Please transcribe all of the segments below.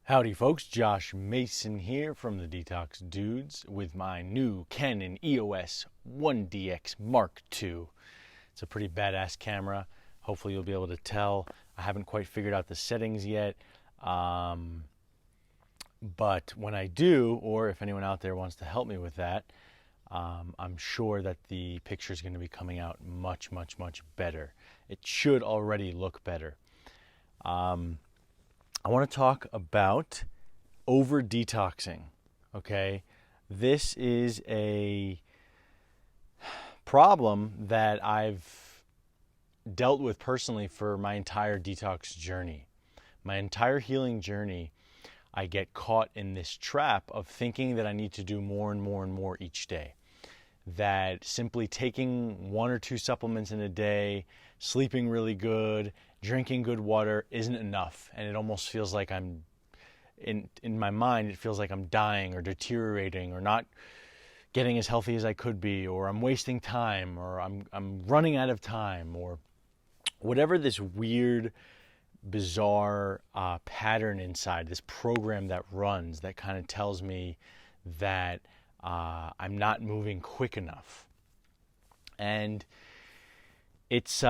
Howdy folks, Josh Mason here from the Detox Dudes with my new Canon EOS 1DX Mark II. It's a pretty badass camera. Hopefully you'll be able to tell. I haven't quite figured out the settings yet. But when I do, or if anyone out there wants to help me with that, I'm sure that the picture is going to be coming out much better. It should already look better. I want to talk about over-detoxing, okay? This is a problem that I've dealt with personally for my entire detox journey. My entire healing journey, I get caught in this trap of thinking that I need to do more and more each day. That simply taking 1 or 2 supplements in a day, sleeping really good, drinking good water isn't enough. And it almost feels like I'm, in my mind, it feels like I'm dying or deteriorating or not getting as healthy as I could be, or I'm wasting time, or I'm running out of time, or whatever this weird, bizarre pattern inside, this program that runs that kind of tells me that I'm not moving quick enough. And it's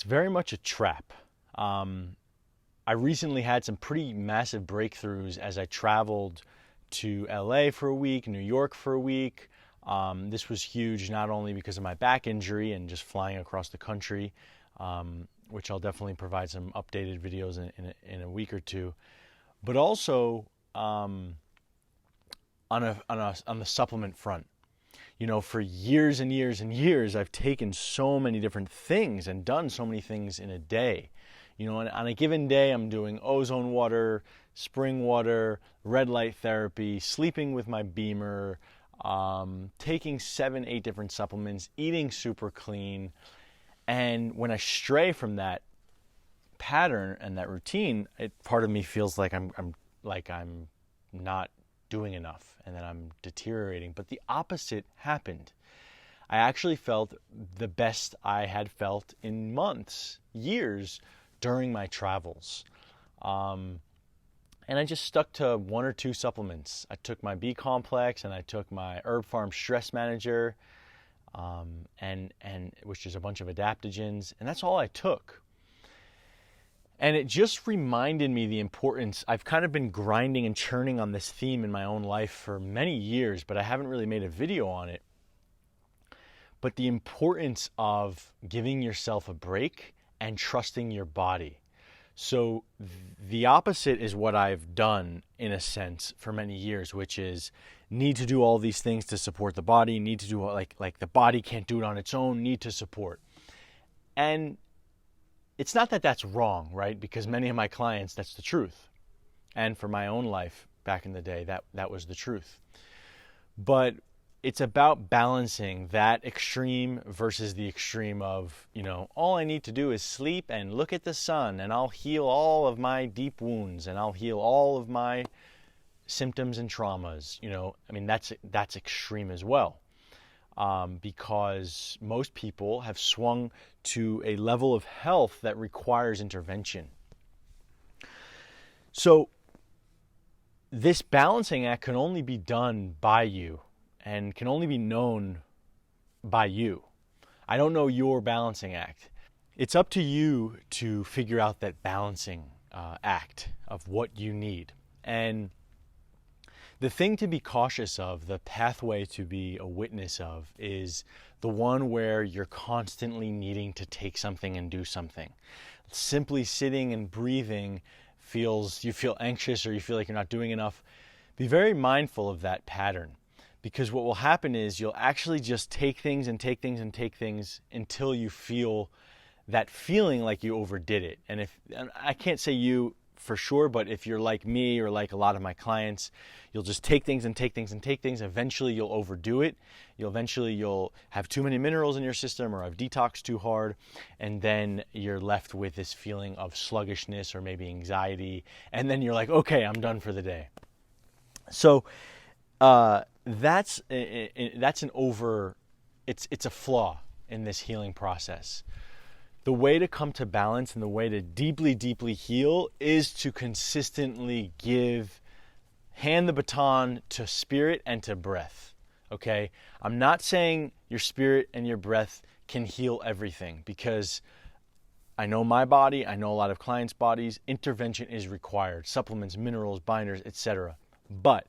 very much a trap. I recently had some pretty massive breakthroughs as I traveled to LA for a week, New York for a week. This was huge, not only because of my back injury and just flying across the country, which I'll definitely provide some updated videos in a week or two, but also on the supplement front. You know, for years and years, I've taken so many different things and done so many things in a day. You know, on a given day, I'm doing ozone water, spring water, red light therapy, sleeping with my Beamer, taking 7, 8 different supplements, eating super clean. And when I stray from that pattern and that routine, part of me feels like I'm not doing enough and that I'm deteriorating. But the opposite happened. I actually felt the best I had felt in months, years during my travels. And I just stuck to 1 or 2 supplements. I took my B complex and I took my Herb Farm Stress Manager, and which is a bunch of adaptogens, and that's all I took. And it just reminded me the importance. I've kind of been grinding and churning on this theme in my own life for many years, but I haven't really made a video on it. But the importance of giving yourself a break and trusting your body. So the opposite is what I've done in a sense for many years, which is need to do all these things to support the body, need to do like the body can't do it on its own, need to support. And it's not that that's wrong, right? Because many of my clients, that's the truth. And for my own life back in the day, that was the truth. But it's about balancing that extreme versus the extreme of, you know, all I need to do is sleep and look at the sun and I'll heal all of my deep wounds and I'll heal all of my symptoms and traumas. You know, I mean, that's extreme as well. Because most people have swung to a level of health that requires intervention. So this balancing act can only be done by you and can only be known by you. I don't know your balancing act. It's up to you to figure out that balancing act of what you need. And the thing to be cautious of, the pathway to be a witness of, is the one where you're constantly needing to take something and do something. Simply sitting and breathing you feel anxious or you feel like you're not doing enough. Be very mindful of that pattern, because what will happen is you'll actually just take things and take things and take things until you feel that feeling like you overdid it. And I can't say you for sure, but if you're like me or like a lot of my clients, you'll just take things and take things and take things. Eventually you'll overdo it. You'll have too many minerals in your system or have detoxed too hard, and then you're left with this feeling of sluggishness or maybe anxiety, and then you're like, okay, I'm done for the day. So that's a flaw in this healing process. The way to come to balance and the way to deeply, deeply heal is to consistently hand the baton to spirit and to breath, okay? I'm not saying your spirit and your breath can heal everything, because I know my body, I know a lot of clients' bodies, intervention is required, supplements, minerals, binders, etc. But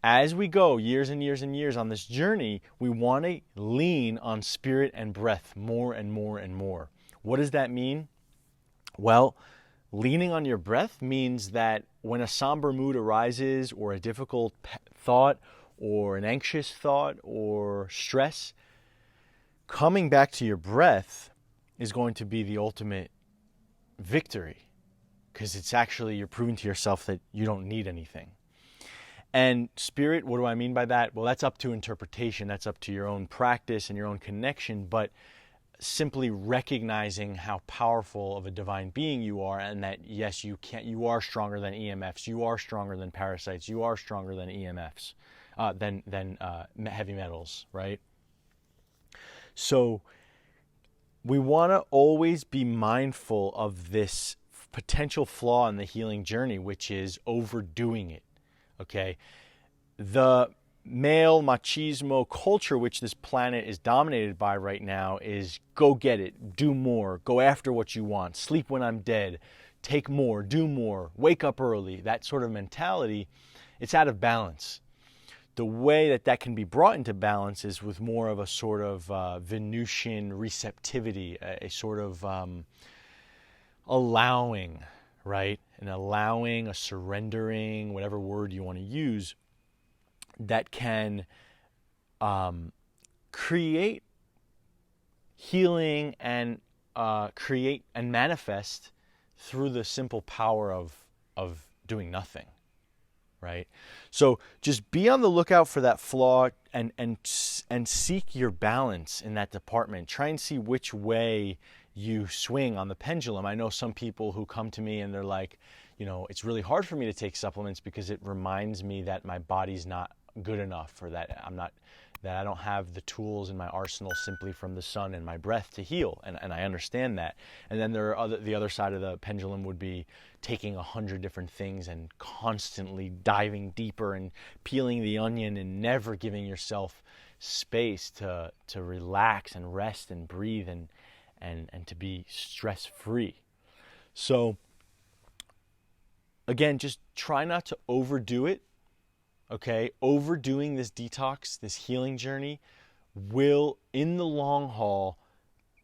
as we go years and years and years on this journey, we want to lean on spirit and breath more and more and more. What does that mean? Well, leaning on your breath means that when a somber mood arises, or a difficult thought, or an anxious thought, or stress, coming back to your breath is going to be the ultimate victory, because it's actually, you're proving to yourself that you don't need anything. And spirit, what do I mean by that? Well, that's up to interpretation. That's up to your own practice and your own connection. But simply recognizing how powerful of a divine being you are, and that yes, you are stronger than EMFs, you are stronger than parasites, you are stronger than EMFs, than heavy metals, right? So we want to always be mindful of this potential flaw in the healing journey, which is overdoing it. Okay, the male machismo culture, which this planet is dominated by right now, is go get it, do more, go after what you want, sleep when I'm dead, take more, do more, wake up early, that sort of mentality. It's out of balance. The way that can be brought into balance is with more of a sort of Venusian receptivity, a sort of allowing, right? An allowing, a surrendering, whatever word you want to use, that can create healing and create and manifest through the simple power of doing nothing, right? So just be on the lookout for that flaw and seek your balance in that department. Try and see which way you swing on the pendulum. I know some people who come to me and they're like, it's really hard for me to take supplements because it reminds me that my body's not good enough, or that I don't have the tools in my arsenal simply from the sun and my breath to heal, and I understand that. And then the other side of the pendulum would be taking 100 different things and constantly diving deeper and peeling the onion and never giving yourself space to relax and rest and breathe and to be stress-free. So again, just try not to overdo it. Okay, overdoing this detox, this healing journey, will, in the long haul,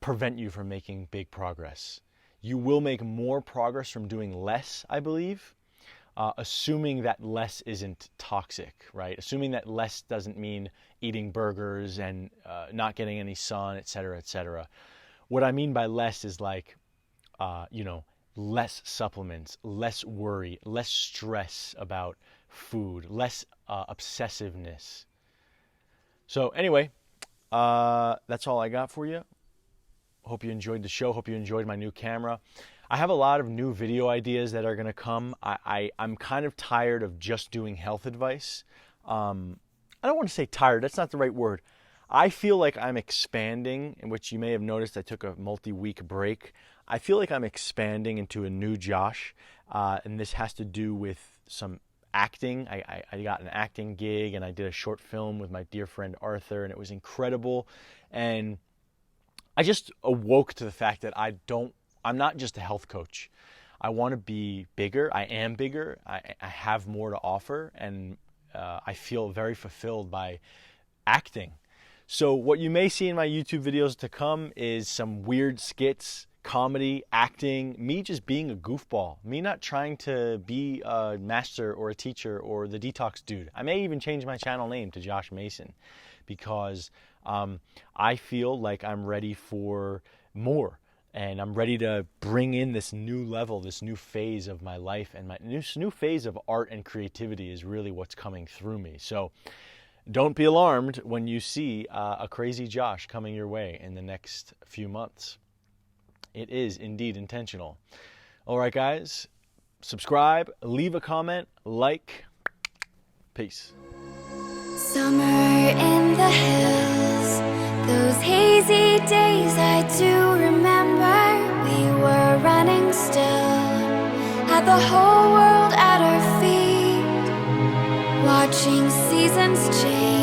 prevent you from making big progress. You will make more progress from doing less, I believe, assuming that less isn't toxic, right? Assuming that less doesn't mean eating burgers and not getting any sun, et cetera, et cetera. What I mean by less is like, less supplements, less worry, less stress about food, less obsessiveness. So anyway, that's all I got for you. Hope you enjoyed the show. Hope you enjoyed my new camera. I have a lot of new video ideas that are going to come. I'm kind of tired of just doing health advice. I don't want to say tired. That's not the right word. I feel like I'm expanding, in which you may have noticed I took a multi-week break. I feel like I'm expanding into a new Josh, and this has to do with some acting. I got an acting gig, and I did a short film with my dear friend Arthur, and it was incredible. And I just awoke to the fact that I'm not just a health coach. I want to be bigger. I am bigger. I have more to offer, and I feel very fulfilled by acting. So what you may see in my YouTube videos to come is some weird skits, comedy, acting, me just being a goofball, me not trying to be a master or a teacher or the Detox dude. I may even change my channel name to Josh Mason, because I feel like I'm ready for more, and I'm ready to bring in this new level, this new phase of my life, and my new phase of art and creativity is really what's coming through me. So don't be alarmed when you see a crazy Josh coming your way in the next few months. It is indeed intentional. All right, guys, subscribe, leave a comment, like. Peace. Summer in the hills, those hazy days I do remember. had the whole world at our feet, watching seasons change.